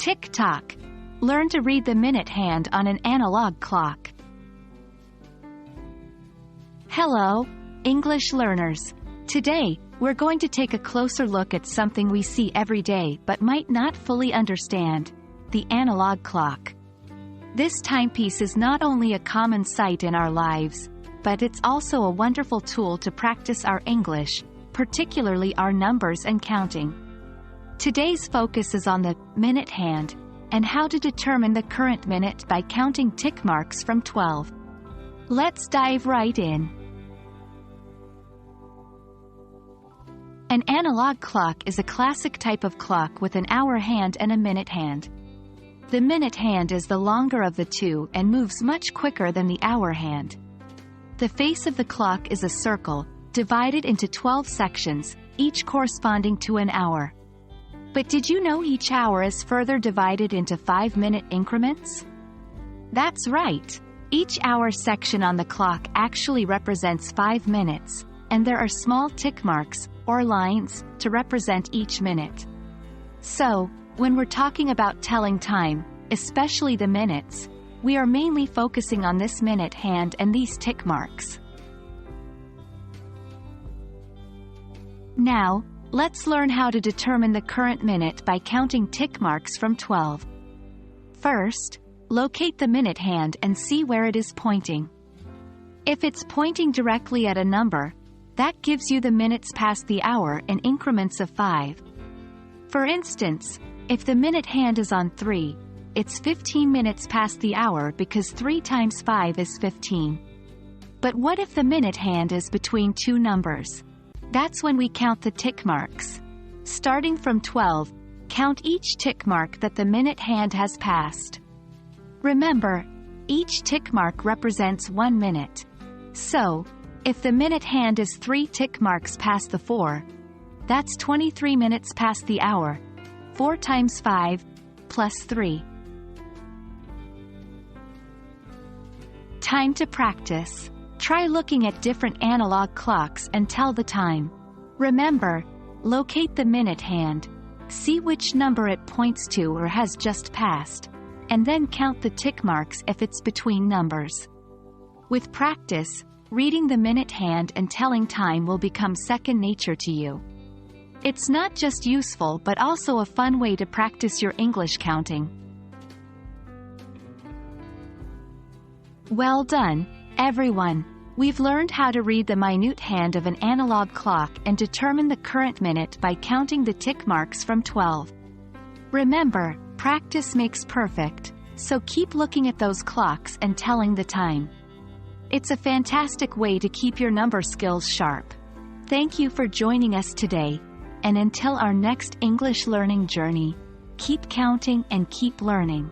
Tick-tock. Learn to read the minute hand on an analog clock. Hello, English learners. Today, we're going to take a closer look at something we see every day but might not fully understand: the analog clock. This timepiece is not only a common sight in our lives, but it's also a wonderful tool to practice our English, particularly our numbers and counting. Today's focus is on the minute hand and how to determine the current minute by counting tick marks from 12. Let's dive right in. An analog clock is a classic type of clock with an hour hand and a minute hand. The minute hand is the longer of the two and moves much quicker than the hour hand. The face of the clock is a circle, divided into 12 sections, each corresponding to an hour. But did you know each hour is further divided into 5-minute increments? That's right. Each hour section on the clock actually represents 5 minutes, and there are small tick marks, or lines, to represent each minute. So, when we're talking about telling time, especially the minutes, we are mainly focusing on this minute hand and these tick marks. Now, let's learn how to determine the current minute by counting tick marks from 12. First, locate the minute hand and see where it is pointing. If it's pointing directly at a number, that gives you the minutes past the hour in increments of 5. For instance, if the minute hand is on 3, it's 15 minutes past the hour because 3 times 5 is 15. But what if the minute hand is between two numbers? That's when we count the tick marks. Starting from 12, count each tick mark that the minute hand has passed. Remember, each tick mark represents 1 minute. So, if the minute hand is 3 tick marks past the 4, that's 23 minutes past the hour. 4 times 5, plus 3. Time to practice. Try looking at different analog clocks and tell the time. Remember, locate the minute hand, see which number it points to or has just passed, and then count the tick marks if it's between numbers. With practice, reading the minute hand and telling time will become second nature to you. It's not just useful but also a fun way to practice your English counting. Well done, everyone! We've learned how to read the minute hand of an analog clock and determine the current minute by counting the tick marks from 12. Remember, practice makes perfect, so keep looking at those clocks and telling the time. It's a fantastic way to keep your number skills sharp. Thank you for joining us today, and until our next English learning journey, keep counting and keep learning.